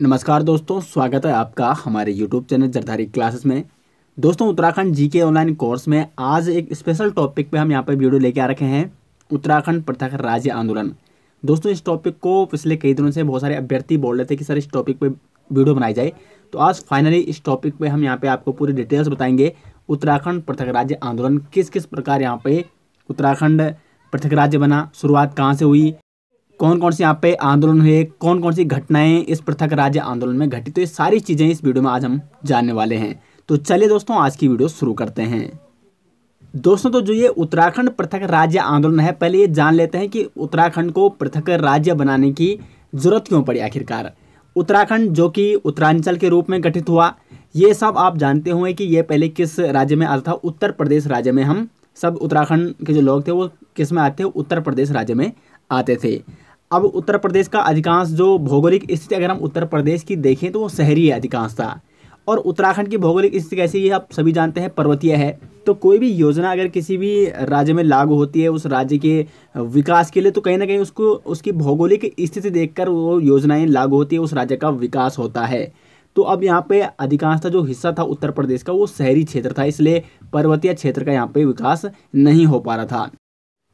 नमस्कार दोस्तों, स्वागत है आपका हमारे YouTube चैनल जरधारी क्लासेस में। दोस्तों, उत्तराखंड जीके ऑनलाइन कोर्स में आज एक स्पेशल टॉपिक पे हम यहाँ पे वीडियो लेके आ रखे हैं, उत्तराखंड पृथक राज्य आंदोलन। दोस्तों, इस टॉपिक को पिछले कई दिनों से बहुत सारे अभ्यर्थी बोल रहे थे कि सर इस टॉपिक पे वीडियो बनाई जाए, तो आज फाइनली इस टॉपिक पे हम यहाँ पे आपको पूरी डिटेल्स बताएंगे। उत्तराखंड पृथक राज्य आंदोलन किस किस प्रकार यहाँ पे उत्तराखंड पृथक राज्य बना, शुरुआत कहाँ से हुई, कौन कौन से यहाँ पे आंदोलन हुए, कौन कौन सी घटनाएं इस पृथक राज्य आंदोलन में घटी, तो ये सारी चीज़ें इस वीडियो में आज हम जानने वाले हैं। तो चलिए दोस्तों, आज की वीडियो शुरू करते हैं। दोस्तों, तो जो ये उत्तराखंड पृथक राज्य आंदोलन है, पहले ये जान लेते हैं कि उत्तराखंड को पृथक राज्य बनाने की जरूरत क्यों पड़ी आखिरकार। उत्तराखंड जो कि उत्तरांचल के रूप में गठित हुआ, ये सब आप जानते होंगे कि ये पहले किस राज्य में आता था। उत्तर प्रदेश राज्य में हम सब उत्तराखंड के जो लोग थे वो किस में आते थे, उत्तर प्रदेश राज्य में आते थे। अब उत्तर प्रदेश का अधिकांश जो भौगोलिक स्थिति अगर हम उत्तर प्रदेश की देखें तो वो शहरी है अधिकांशतः, और उत्तराखंड की भौगोलिक स्थिति कैसी है आप सभी जानते हैं, पर्वतीय है। तो कोई भी योजना अगर किसी भी राज्य में लागू होती है उस राज्य के विकास के लिए, तो कहीं ना कहीं उसको उसकी भौगोलिक स्थिति देखकर वो योजनाएं लागू होती है, उस राज्य का विकास होता है। तो अब यहाँ पे अधिकांशतः जो हिस्सा था उत्तर प्रदेश का वो शहरी क्षेत्र था, इसलिए पर्वतीय क्षेत्र का यहाँ पे विकास नहीं हो पा रहा था।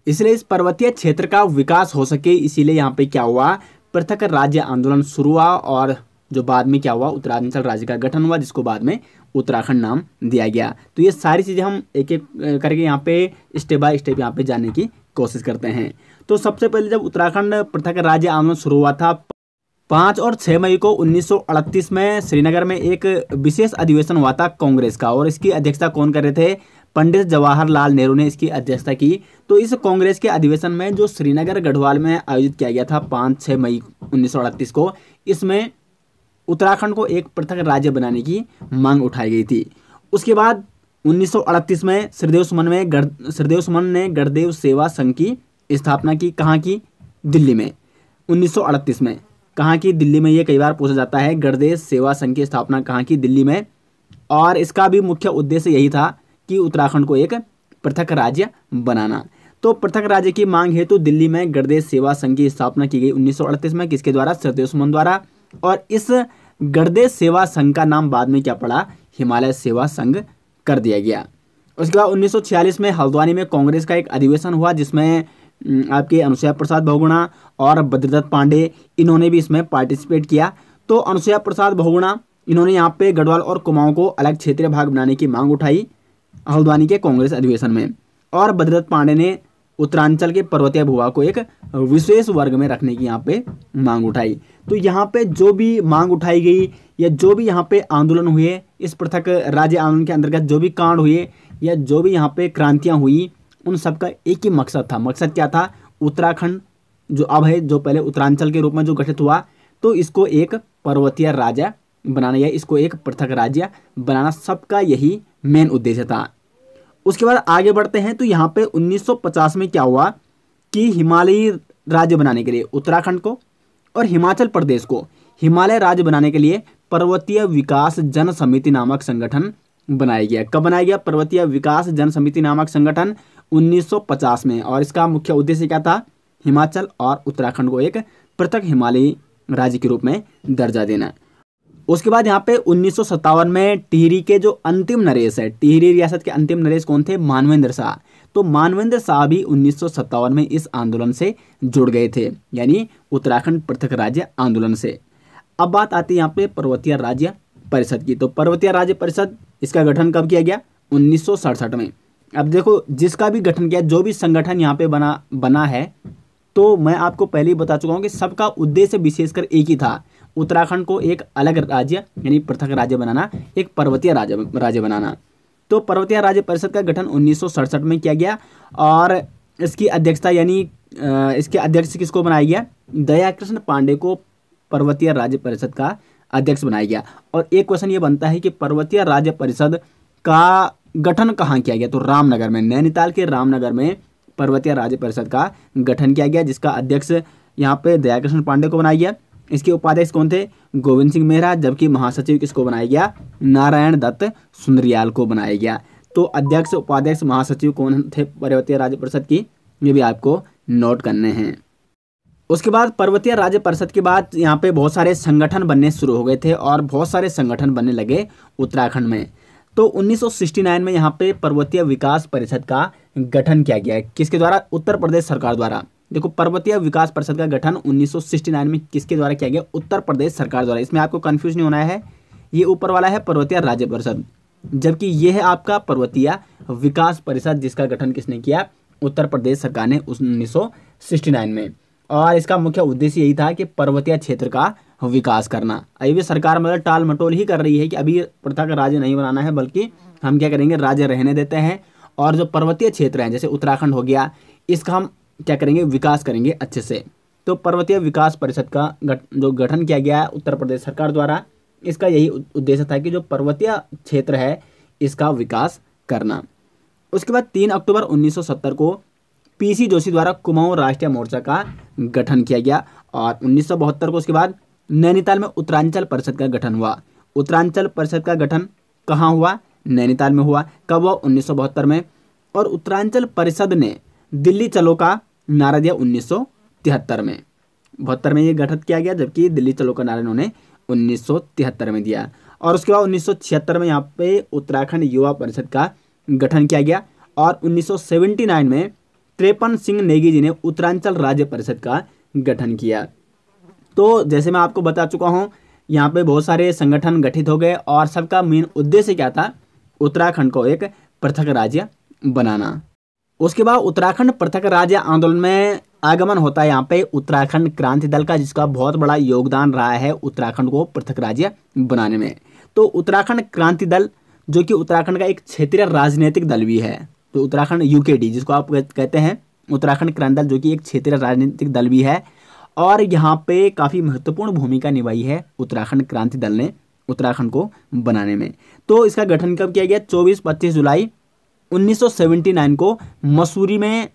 इसलिए इस पर्वतीय क्षेत्र का विकास हो सके, इसीलिए यहाँ पे क्या हुआ, पृथक राज्य आंदोलन शुरू हुआ, और जो बाद में क्या हुआ, उत्तरांचल राज्य का गठन हुआ, जिसको बाद में उत्तराखंड नाम दिया गया। तो ये सारी चीज़ें हम एक एक करके यहाँ पे स्टेप बाय स्टेप यहाँ पे जानने की कोशिश करते हैं। तो सबसे पहले जब उत्तराखंड पृथक राज्य आंदोलन शुरू हुआ था 5 और 6 मई को 1938 में श्रीनगर में एक विशेष अधिवेशन हुआ था कांग्रेस का, और इसकी अध्यक्षता कौन कर रहे थे, पंडित जवाहरलाल नेहरू ने इसकी अध्यक्षता की। तो इस कांग्रेस के अधिवेशन में जो श्रीनगर गढ़वाल में आयोजित किया गया था 5-6 मई 1938 को, इसमें उत्तराखंड को एक पृथक राज्य बनाने की मांग उठाई गई थी। उसके बाद 1938 में श्रीदेव सुमन ने गढ़देव सेवा संघ की स्थापना की। कहाँ की, दिल्ली में। 1938 में कहाँ की, दिल्ली में। ये कई बार पूछा जाता है, गढ़देव सेवा संघ की स्थापना कहाँ की, दिल्ली में। और इसका भी मुख्य उद्देश्य यही था कि उत्तराखंड को एक पृथक राज्य बनाना। तो पृथक राज्य की मांग हेतु दिल्ली में गढ़देव सेवा संघ की स्थापना की गई 1938 में। किसके द्वारा, श्रीदेव सुमन द्वारा। और इस गढ़देव सेवा संघ का नाम बाद में क्या पड़ा, हिमालय सेवा संघ कर दिया गया। उसके बाद 1946 में हल्द्वानी में कांग्रेस का एक अधिवेशन हुआ, जिसमें आपके अनुसुईया प्रसाद बहुगुणा और बद्रीदत्त पांडे, इन्होंने भी इसमें पार्टिसिपेट किया। तो अनुसुईया प्रसाद बहुगुणा, इन्होंने यहाँ पे गढ़वाल और कुमाऊं को अलग क्षेत्रीय भाग बनाने की मांग उठाई हल्द्वानी के कांग्रेस अधिवेशन में, और बद्रीदत्त पांडे ने उत्तरांचल के पर्वतीय भूभाग को एक विशेष वर्ग में रखने की यहाँ पे मांग उठाई। तो यहाँ पे जो भी मांग उठाई गई या जो भी यहाँ पे आंदोलन हुए, इस पृथक राज्य आंदोलन के अंतर्गत जो भी कांड हुए या जो भी यहाँ पे क्रांतियाँ हुई, उन सब का एक ही मकसद था। मकसद क्या था, उत्तराखंड जो अब है, जो पहले उत्तरांचल के रूप में जो गठित हुआ, तो इसको एक पर्वतीय राज्य बनाना या इसको एक पृथक राज्य बनाना, सबका यही मेन उद्देश्य था। उसके बाद आगे बढ़ते हैं। तो यहाँ पे 1950 में क्या हुआ कि हिमालयी राज्य बनाने के लिए उत्तराखंड को और हिमाचल प्रदेश को हिमालय राज्य बनाने के लिए पर्वतीय विकास जन समिति नामक संगठन बनाया गया। कब बनाया गया, पर्वतीय विकास जन समिति नामक संगठन 1950 में। और इसका मुख्य उद्देश्य क्या था, हिमाचल और उत्तराखंड को एक पृथक हिमालयी राज्य के रूप में दर्जा देना। उसके बाद यहाँ पे 1957 में टिहरी के जो अंतिम नरेश है, टिहरी रियासत के अंतिम नरेश कौन थे, मानवेंद्र शाह। तो मानवेंद्र शाह भी 1957 में इस आंदोलन से जुड़ गए थे, यानी उत्तराखंड पृथक राज्य आंदोलन से। अब बात आती है यहाँ पे पर्वतीय राज्य परिषद की। तो पर्वतीय राज्य परिषद, इसका गठन कब किया गया, 1967 में। अब देखो, जिसका भी गठन किया, जो भी संगठन यहाँ पे बना है, तो मैं आपको पहले ही बता चुका हूँ कि सबका उद्देश्य विशेषकर एक ही था, उत्तराखंड को एक अलग राज्य यानी पृथक राज्य बनाना, एक पर्वतीय राज्य बनाना। तो पर्वतीय राज्य परिषद का गठन 1967 में किया गया, और इसकी अध्यक्षता यानी इसके अध्यक्ष किसको बनाया गया, दयाकृष्ण पांडे को पर्वतीय राज्य परिषद का अध्यक्ष बनाया गया। और एक क्वेश्चन ये बनता है कि पर्वतीय राज्य परिषद का गठन कहाँ किया गया, तो रामनगर में, नैनीताल के रामनगर में पर्वतीय राज्य परिषद का गठन किया गया, जिसका अध्यक्ष यहाँ पे दयाकृष्ण पांडे को बनाया गया। इसके उपाध्यक्ष कौन थे, गोविंद सिंह मेहरा, जबकि महासचिव किसको बनाया गया, नारायण दत्त सुंदरियाल को बनाया गया। तो अध्यक्ष, उपाध्यक्ष, महासचिव कौन थे पर्वतीय राज्य परिषद की, ये भी आपको नोट करने हैं। उसके बाद पर्वतीय राज्य परिषद के बाद यहाँ पे बहुत सारे संगठन बनने शुरू हो गए थे और बहुत सारे संगठन बनने लगे उत्तराखंड में। तो 1969 में यहाँ पे पर्वतीय विकास परिषद का गठन किया गया। किसके द्वारा? उत्तर प्रदेश सरकार द्वारा। देखो, पर्वतीय विकास परिषद का गठन 1969 में किसके द्वारा किया गया? उत्तर प्रदेश सरकार द्वारा। इसमें आपको कंफ्यूज नहीं होना है, ये ऊपर वाला है पर्वतीय राज्य परिषद, जबकि ये है आपका पर्वतीय विकास परिषद, जिसका गठन किसने किया? उत्तर प्रदेश सरकार ने 1969 में। और इसका मुख्य उद्देश्य यही था कि पर्वतीय क्षेत्र का विकास करना। अभी भी सरकार मतलब टाल मटोल ही कर रही है कि अभी प्रथा का राज्य नहीं बनाना है, बल्कि हम क्या करेंगे, राज्य रहने देते हैं और जो पर्वतीय क्षेत्र हैं जैसे उत्तराखंड हो गया, इसका हम क्या करेंगे, विकास करेंगे अच्छे से। तो पर्वतीय विकास परिषद का जो गठन किया गया उत्तर प्रदेश सरकार द्वारा, इसका यही उद्देश्य था कि जो पर्वतीय क्षेत्र है इसका विकास करना। उसके बाद 3 अक्टूबर 1970 को पीसी जोशी द्वारा कुमाऊं राष्ट्रीय मोर्चा का गठन किया गया और 1972 को उसके बाद नैनीताल में उत्तरांचल परिषद का गठन हुआ। उत्तरांचल परिषद का गठन कहाँ हुआ? नैनीताल में हुआ। कब हुआ? 1972 में। और उत्तरांचल परिषद ने दिल्ली चलो का नारा दिया 1973 में। 72 में ये गठन किया गया, जबकि दिल्ली चलो का नारा इन्होंने 1973 में दिया। और उसके बाद 1976 में यहाँ पे उत्तराखंड युवा परिषद का गठन किया गया और 1979 में त्रेपन सिंह नेगी जी ने उत्तरांचल राज्य परिषद का गठन किया। तो जैसे मैं आपको बता चुका हूँ, यहाँ पे बहुत सारे संगठन गठित हो गए और सबका मेन उद्देश्य क्या था? उत्तराखंड को एक पृथक राज्य बनाना। उसके बाद उत्तराखंड पृथक राज्य आंदोलन में आगमन होता है यहाँ पे उत्तराखंड क्रांति दल का, जिसका बहुत बड़ा योगदान रहा है उत्तराखंड को पृथक राज्य बनाने में। तो उत्तराखंड क्रांति दल जो कि उत्तराखंड का एक क्षेत्रीय राजनीतिक दल भी है, तो उत्तराखंड यूकेडी जिसको आप कहते हैं, उत्तराखंड क्रांति दल जो कि एक क्षेत्रीय राजनीतिक दल भी है और यहाँ पे काफ़ी महत्वपूर्ण भूमिका निभाई है उत्तराखंड क्रांति दल ने उत्तराखंड को बनाने में। तो इसका गठन कब किया गया? 24-25 जुलाई 1979 को मसूरी में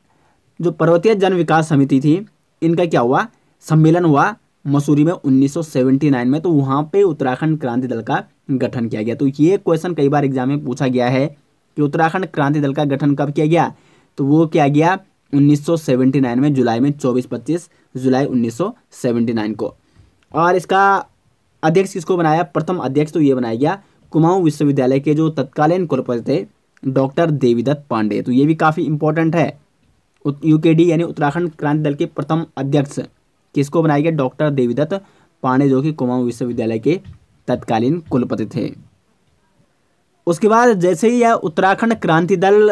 जो पर्वतीय जन विकास समिति थी, इनका क्या हुआ? सम्मेलन हुआ मसूरी में 1979 में। तो वहाँ पे उत्तराखंड क्रांति दल का गठन किया गया। तो ये क्वेश्चन कई बार एग्जाम में पूछा गया है कि उत्तराखंड क्रांति दल का गठन कब किया गया? तो वो किया गया 1979 में, जुलाई में, 24-25 जुलाई 1979 को। और इसका अध्यक्ष किसको बनाया? प्रथम अध्यक्ष तो ये बनाया गया कुमाऊं विश्वविद्यालय के जो तत्कालीन कुलपति थे डॉक्टर देवीदत्त पांडे। तो ये भी काफ़ी इंपॉर्टेंट है। यूकेडी यानी उत्तराखंड क्रांति दल के प्रथम अध्यक्ष किसको बनाया गया? डॉक्टर देवीदत्त पांडे, जो कि कुमाऊं विश्वविद्यालय के तत्कालीन कुलपति थे। उसके बाद जैसे ही यह उत्तराखंड क्रांति दल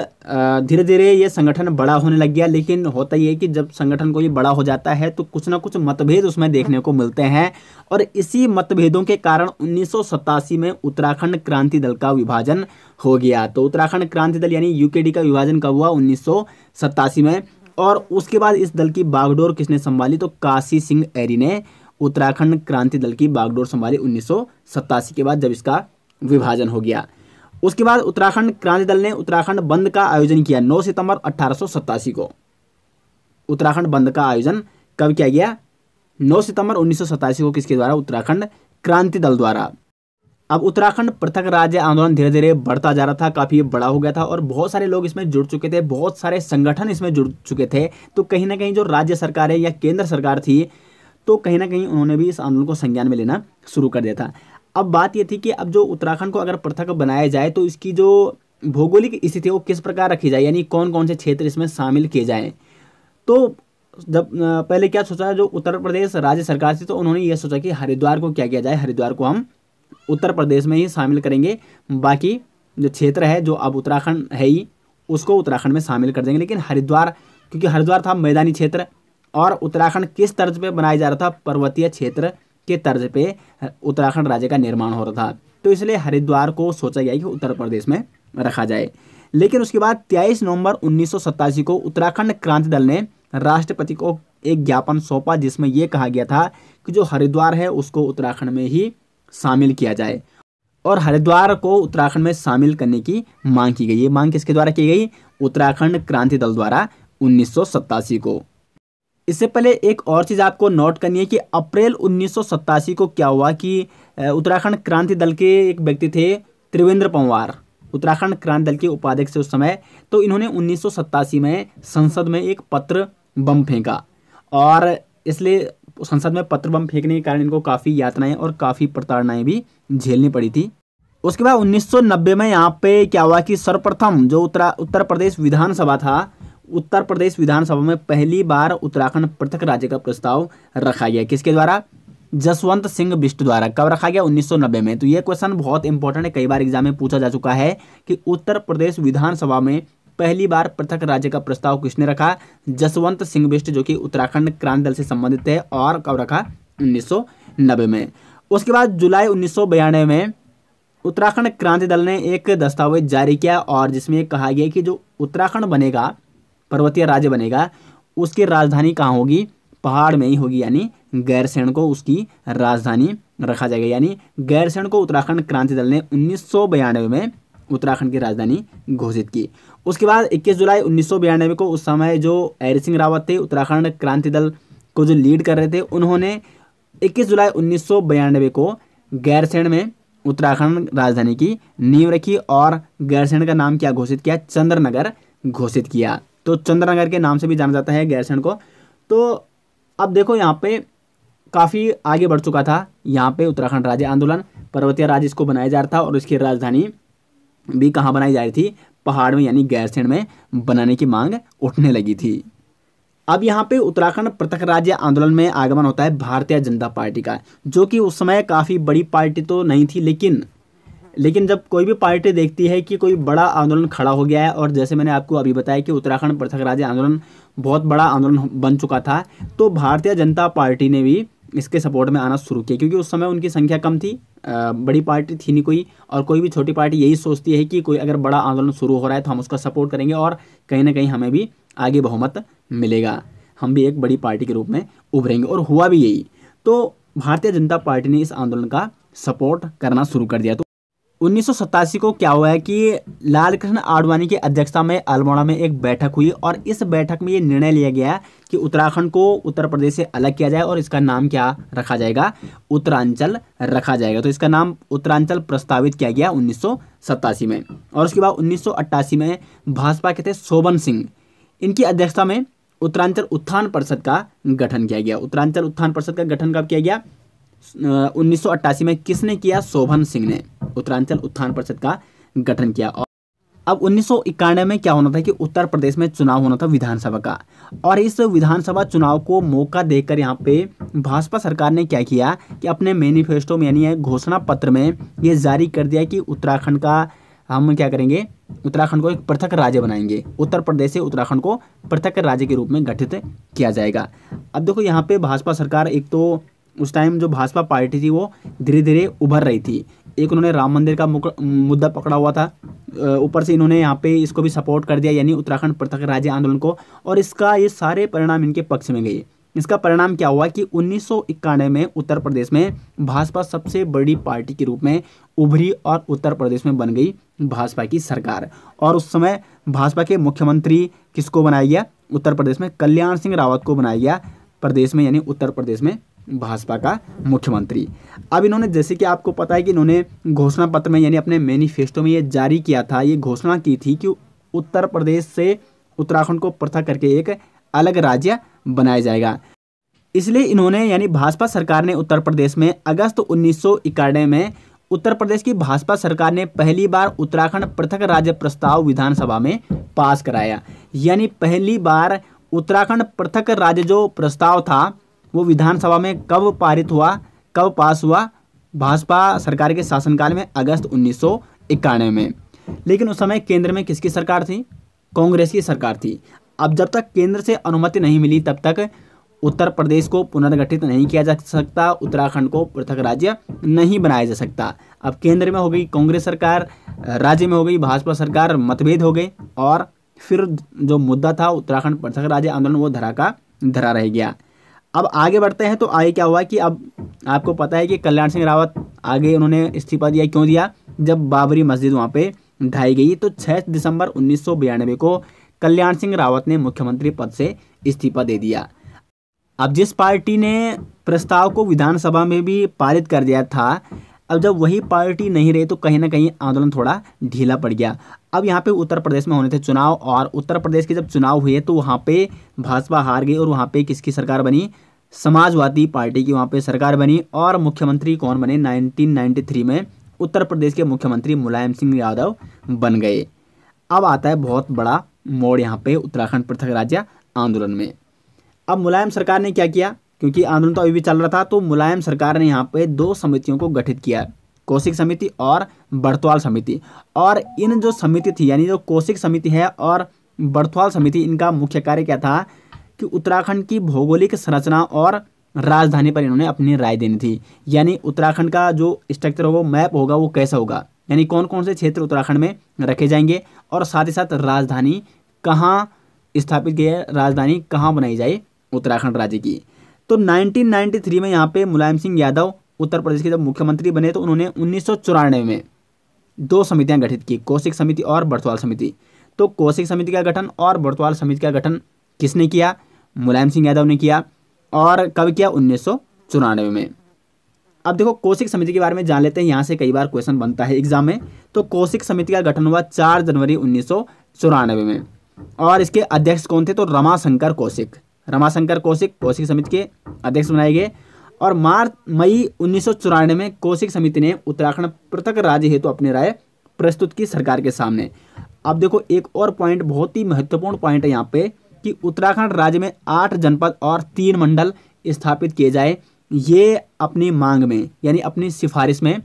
धीरे धीरे ये संगठन बड़ा होने लग गया, लेकिन होता ही है कि जब संगठन को ये बड़ा हो जाता है तो कुछ ना कुछ मतभेद उसमें देखने को मिलते हैं और इसी मतभेदों के कारण 1987 में उत्तराखंड क्रांति दल का विभाजन हो गया। तो उत्तराखंड क्रांति दल यानी यूकेडी का विभाजन कब हुआ? 1987 में। और उसके बाद इस दल की बागडोर किसने संभाली? तो काशी सिंह ऐरी ने उत्तराखंड क्रांति दल की बागडोर संभाली 1987 के बाद, जब इसका विभाजन हो गया। उसके बाद उत्तराखंड क्रांति दल ने उत्तराखंड बंद का आयोजन किया 9 सितंबर 1887 को। उत्तराखंड बंद का आयोजन कब किया गया? 9 सितंबर 1987 को। किसके द्वारा? उत्तराखंड क्रांति दल द्वारा। अब उत्तराखंड पृथक राज्य आंदोलन धीरे धीरे बढ़ता जा रहा था, काफ़ी बड़ा हो गया था और बहुत सारे लोग इसमें जुड़ चुके थे, बहुत सारे संगठन इसमें जुड़ चुके थे। तो कहीं ना कहीं जो राज्य सरकार है या केंद्र सरकार थी, तो कहीं ना कहीं उन्होंने भी इस आंदोलन को संज्ञान में लेना शुरू कर दिया था। अब बात ये थी कि अब जो उत्तराखंड को अगर पृथक बनाया जाए तो इसकी जो भौगोलिक स्थिति है वो किस प्रकार रखी जाए, यानी कौन कौन से क्षेत्र इसमें शामिल किए जाएं। तो जब पहले क्या सोचा, जो उत्तर प्रदेश राज्य सरकार थी, तो उन्होंने ये सोचा कि हरिद्वार को क्या किया जाए, हरिद्वार को हम उत्तर प्रदेश में ही शामिल करेंगे, बाकी जो क्षेत्र है जो अब उत्तराखंड है ही उसको उत्तराखंड में शामिल कर देंगे। लेकिन हरिद्वार, क्योंकि हरिद्वार था मैदानी क्षेत्र और उत्तराखंड किस तर्ज पे बनाया जा रहा था? पर्वतीय क्षेत्र के तर्ज पे उत्तराखंड राज्य का निर्माण हो रहा था, तो इसलिए हरिद्वार को सोचा गया कि उत्तर प्रदेश में रखा जाए। लेकिन उसके बाद 23 नवंबर 1987 को उत्तराखंड क्रांति दल ने राष्ट्रपति को एक ज्ञापन सौंपा, जिसमें यह कहा गया था कि जो हरिद्वार है उसको उत्तराखंड में ही शामिल किया जाए और हरिद्वार को उत्तराखंड में शामिल करने की मांग की गई। ये मांग किसके द्वारा की गई? उत्तराखंड क्रांति दल द्वारा 1987 को। इससे पहले एक और चीज़ आपको नोट करनी है कि अप्रैल 1987 को क्या हुआ कि उत्तराखंड क्रांति दल के एक व्यक्ति थे त्रिवेंद्र पंवार, उत्तराखंड क्रांति दल के उपाध्यक्ष उस समय। तो इन्होंने 1987 में संसद में एक पत्र बम फेंका और इसलिए संसद में पत्र बम फेंकने के कारण इनको काफ़ी यातनाएं और काफ़ी प्रताड़नाएं भी झेलनी पड़ी थी। उसके बाद 1990 में यहाँ पे क्या हुआ कि सर्वप्रथम जो उत्तर प्रदेश विधानसभा था, उत्तर प्रदेश विधानसभा में पहली बार उत्तराखंड पृथक राज्य का प्रस्ताव रखा गया। किसके द्वारा? जसवंत सिंह बिष्ट द्वारा। कब रखा गया? 1990 में। तो ये क्वेश्चन बहुत इंपॉर्टेंट है, कई बार एग्जाम में पूछा जा चुका है कि उत्तर प्रदेश विधानसभा में पहली बार पृथक राज्य का प्रस्ताव किसने रखा? जसवंत सिंह बिष्ट, जो कि उत्तराखंड क्रांति दल से संबंधित है। और कब रखा? 1990 में। उसके बाद जुलाई 1992 में उत्तराखंड क्रांति दल ने एक दस्तावेज जारी किया और जिसमें कहा गया कि जो उत्तराखंड बनेगा, पर्वतीय राज्य बनेगा, उसकी राजधानी कहाँ होगी? पहाड़ में ही होगी, यानी गैरसैंण को उसकी राजधानी रखा जाएगा। यानी गैरसैंण को उत्तराखंड क्रांति दल ने 1992 में उत्तराखंड की राजधानी घोषित की। उसके बाद 21 जुलाई 1992 को उस समय जो हरि सिंह रावत थे, उत्तराखंड क्रांति दल को जो लीड कर रहे थे, उन्होंने 21 जुलाई 1992 को गैरसैंण में उत्तराखंड राजधानी की नींव रखी और गैरसैंण का नाम क्या घोषित किया? चंद्रनगर घोषित किया। तो चंद्रनगर के नाम से भी जाना जाता है गैरसैंण को। तो अब देखो यहाँ पे काफ़ी आगे बढ़ चुका था यहाँ पे उत्तराखंड राज्य आंदोलन, पर्वतीय राज्य इसको बनाया जा रहा था और इसकी राजधानी भी कहाँ बनाई जा रही थी? पहाड़ में, यानी गैरसैंण में बनाने की मांग उठने लगी थी। अब यहाँ पे उत्तराखंड पृथक राज्य आंदोलन में आगमन होता है भारतीय जनता पार्टी का, जो कि उस समय काफ़ी बड़ी पार्टी तो नहीं थी, लेकिन जब कोई भी पार्टी देखती है कि कोई बड़ा आंदोलन खड़ा हो गया है, और जैसे मैंने आपको अभी बताया कि उत्तराखंड पृथक राज्य आंदोलन बहुत बड़ा आंदोलन बन चुका था, तो भारतीय जनता पार्टी ने भी इसके सपोर्ट में आना शुरू किया, क्योंकि उस समय उनकी संख्या कम थी, बड़ी पार्टी थी नहीं कोई, और कोई भी छोटी पार्टी यही सोचती है कि कोई अगर बड़ा आंदोलन शुरू हो रहा है तो हम उसका सपोर्ट करेंगे और कहीं ना कहीं हमें भी आगे बहुमत मिलेगा, हम भी एक बड़ी पार्टी के रूप में उभरेंगे। और हुआ भी यही। तो भारतीय जनता पार्टी ने इस आंदोलन का सपोर्ट करना शुरू कर दिया। तो 1987 को क्या हुआ है कि लालकृष्ण आडवाणी की अध्यक्षता में अल्मोड़ा में एक बैठक हुई और इस बैठक में ये निर्णय लिया गया कि उत्तराखंड को उत्तर प्रदेश से अलग किया जाए और इसका नाम क्या रखा जाएगा? उत्तरांचल रखा जाएगा। तो इसका नाम उत्तरांचल प्रस्तावित किया गया 1987 में। और उसके बाद 1988 में भाजपा के थे शोभन सिंह, इनकी अध्यक्षता में उत्तरांचल उत्थान परिषद का गठन किया गया। उत्तरांचल उत्थान परिषद का गठन कब किया गया? 1988 में। किसने किया? शोभन सिंह ने उत्तरांचल उत्थान परिषद का गठन किया। और अब 1991 में क्या होना था कि उत्तर प्रदेश में चुनाव होना था विधानसभा का, और इस विधानसभा चुनाव को मौका देकर यहाँ पे भाजपा सरकार ने क्या किया कि अपने मैनिफेस्टो में, यानी घोषणा पत्र में ये जारी कर दिया कि उत्तराखंड का हम क्या करेंगे? उत्तराखंड को एक पृथक राज्य बनाएंगे, उत्तर प्रदेश से उत्तराखंड को पृथक राज्य के रूप में गठित किया जाएगा। अब देखो यहाँ पे भाजपा सरकार, एक तो उस टाइम जो भाजपा पार्टी थी वो धीरे धीरे उभर रही थी। एक उन्होंने राम मंदिर का मुद्दा पकड़ा हुआ था, ऊपर से इन्होंने यहाँ पे इसको भी सपोर्ट कर दिया, यानी उत्तराखंड पृथक राज्य आंदोलन को, और इसका ये सारे परिणाम इनके पक्ष में गए। इसका परिणाम क्या हुआ कि 1991 में उत्तर प्रदेश में भाजपा सबसे बड़ी पार्टी के रूप में उभरी और उत्तर प्रदेश में बन गई भाजपा की सरकार। और उस समय भाजपा के मुख्यमंत्री किसको बनाया गया? उत्तर प्रदेश में कल्याण सिंह रावत को बनाया गया प्रदेश में, यानी उत्तर प्रदेश में भाजपा का मुख्यमंत्री। अब इन्होंने, जैसे कि आपको पता है कि इन्होंने घोषणा पत्र में, यानी अपने मैनिफेस्टो में ये जारी किया था, ये घोषणा की थी कि उत्तर प्रदेश से उत्तराखंड को पृथक करके एक अलग राज्य बनाया जाएगा। इसलिए इन्होंने, यानी भाजपा सरकार ने उत्तर प्रदेश में अगस्त 1991 में उत्तर प्रदेश की भाजपा सरकार ने पहली बार उत्तराखंड पृथक राज्य प्रस्ताव विधानसभा में पास कराया। यानी पहली बार उत्तराखंड पृथक राज्य जो प्रस्ताव था वो विधानसभा में कब पारित हुआ, कब पास हुआ? भाजपा सरकार के शासनकाल में, अगस्त 1991 में। लेकिन उस समय केंद्र में किसकी सरकार थी? कांग्रेस की सरकार थी। अब जब तक केंद्र से अनुमति नहीं मिली तब तक उत्तर प्रदेश को पुनर्गठित नहीं किया जा सकता, उत्तराखंड को पृथक राज्य नहीं बनाया जा सकता। अब केंद्र में हो गई कांग्रेस सरकार, राज्य में हो गई भाजपा सरकार, मतभेद हो गए और फिर जो मुद्दा था उत्तराखंड पृथक राज्य आंदोलन वो धरा का धरा रह गया। अब आगे बढ़ते हैं तो आगे क्या हुआ कि अब आपको पता है कि कल्याण सिंह रावत आगे उन्होंने इस्तीफा दिया। क्यों दिया? जब बाबरी मस्जिद वहाँ पे ढाई गई तो 6 दिसंबर 1992 को कल्याण सिंह रावत ने मुख्यमंत्री पद से इस्तीफा दे दिया। अब जिस पार्टी ने प्रस्ताव को विधानसभा में भी पारित कर दिया था, अब जब वही पार्टी नहीं रही तो कहीं ना कहीं आंदोलन थोड़ा ढीला पड़ गया। अब यहाँ पे उत्तर प्रदेश में होने थे चुनाव, और उत्तर प्रदेश के जब चुनाव हुए तो वहाँ पे भाजपा हार गई और वहाँ पे किसकी सरकार बनी? समाजवादी पार्टी की वहाँ पे सरकार बनी और मुख्यमंत्री कौन बने 1993 में उत्तर प्रदेश के मुख्यमंत्री मुलायम सिंह यादव बन गए। अब आता है बहुत बड़ा मोड़ यहाँ पे उत्तराखंड पृथक राज्य आंदोलन में। अब मुलायम सरकार ने क्या किया, क्योंकि आंदोलन तो अभी भी चल रहा था, तो मुलायम सरकार ने यहाँ पे 2 समितियों को गठित किया, कौशिक समिति और बर्तवाल समिति। और इन जो समिति थी, यानी जो कौशिक समिति है और बर्तवाल समिति, इनका मुख्य कार्य क्या था कि उत्तराखंड की भौगोलिक संरचना और राजधानी पर इन्होंने अपनी राय देनी थी। यानी उत्तराखंड का जो स्ट्रक्चर होगा, मैप होगा, वो कैसा होगा, यानी कौन कौन से क्षेत्र उत्तराखंड में रखे जाएंगे और साथ ही साथ राजधानी कहाँ स्थापित की है, राजधानी कहाँ बनाई जाए उत्तराखंड राज्य की। तो 1993 में यहाँ पे मुलायम सिंह यादव उत्तर प्रदेश के जब मुख्यमंत्री बने तो उन्होंने 1994 में 2 समितियां गठित की, कौशिक समिति और बर्तवाल समिति। तो कौशिक समिति का गठन और बर्तवाल समिति का गठन किसने किया? मुलायम सिंह यादव ने किया। और कब किया? 1994 में। अब देखो कौशिक समिति के बारे में जान लेते हैं, यहाँ से कई बार क्वेश्चन बनता है एग्जाम में। तो कौशिक समिति का गठन हुआ 4 जनवरी 1994 में और इसके अध्यक्ष कौन थे? तो रमाशंकर कौशिक। रमाशंकर कौशिक कौशिक समिति के अध्यक्ष बनाए गए। और मई 1994 में कौशिक समिति ने उत्तराखंड पृथक राज्य हेतु अपनी राय प्रस्तुत की सरकार के सामने। अब देखो एक और पॉइंट, बहुत ही महत्वपूर्ण पॉइंट है यहाँ पे कि उत्तराखंड राज्य में 8 जनपद और 3 मंडल स्थापित किए जाए। ये अपनी मांग में, यानी अपनी सिफारिश में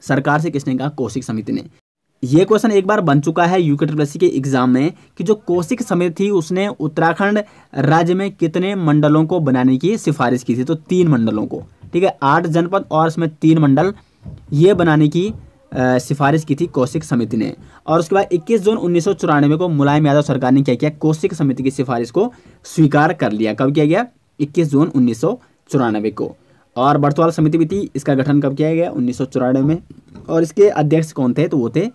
सरकार से किसने कहा? कौशिक समिति ने। ये क्वेश्चन एक बार बन चुका है यूके के एग्जाम में कि जो कौशिक समिति थी उसने उत्तराखंड राज्य में कितने मंडलों को बनाने की सिफारिश की थी? तो 3 मंडलों को। ठीक है, 8 जनपद और इसमें 3 मंडल, ये बनाने की सिफारिश की थी कौशिक समिति ने। और उसके बाद 21 जून 1994 को मुलायम यादव सरकार ने क्या किया? कौशिक समिति की सिफारिश को स्वीकार कर लिया। कब किया गया? 21 जून 1994 को। और बर्तवाल समिति भी थी, इसका गठन कब किया गया? 1994 में। और इसके अध्यक्ष कौन थे? तो वो थे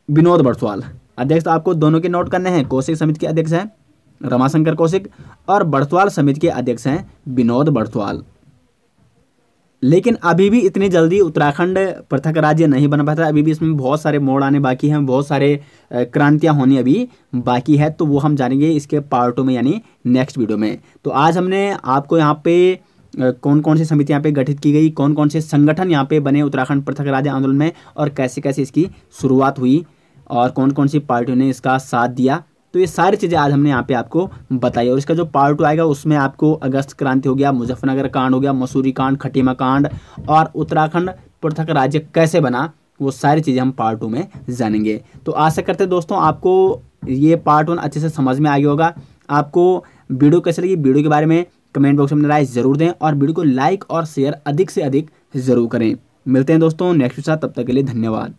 विनोद बर्तवाल। अध्यक्ष तो आपको दोनों के नोट करने हैं। कौशिक समिति के अध्यक्ष हैं रमाशंकर कौशिक और बर्तवाल समिति के अध्यक्ष हैं विनोद बर्तवाल। लेकिन अभी भी इतनी जल्दी उत्तराखंड पृथक राज्य नहीं बन पाता। अभी भी इसमें बहुत सारे मोड़ आने बाकी हैं, बहुत सारे क्रांतियां होनी अभी बाकी है। तो वो हम जानेंगे इसके पार्ट 2 में, यानी नेक्स्ट वीडियो में। तो आज हमने आपको यहाँ पे कौन कौन सी समिति यहाँ पे गठित की गई, कौन कौन से संगठन यहाँ पे बने उत्तराखंड पृथक राज्य आंदोलन में और कैसे कैसे इसकी शुरुआत हुई और कौन कौन सी पार्टियों ने इसका साथ दिया, तो ये सारी चीज़ें आज हमने यहाँ पे आपको बताई। और इसका जो पार्ट 2 आएगा उसमें आपको अगस्त क्रांति हो गया, मुजफ्फरनगर कांड हो गया, मसूरी कांड, खटीमा कांड और उत्तराखंड पृथक राज्य कैसे बना, वो सारी चीज़ें हम पार्ट 2 में जानेंगे। तो आशा करते हैं दोस्तों आपको ये पार्ट 1 अच्छे से समझ में आ गया होगा। आपको वीडियो कैसे लगी, वीडियो के बारे में कमेंट बॉक्स में राय जरूर दें और वीडियो को लाइक और शेयर अधिक से अधिक जरूर करें। मिलते हैं दोस्तों नेक्स्ट के साथ, तब तक के लिए धन्यवाद।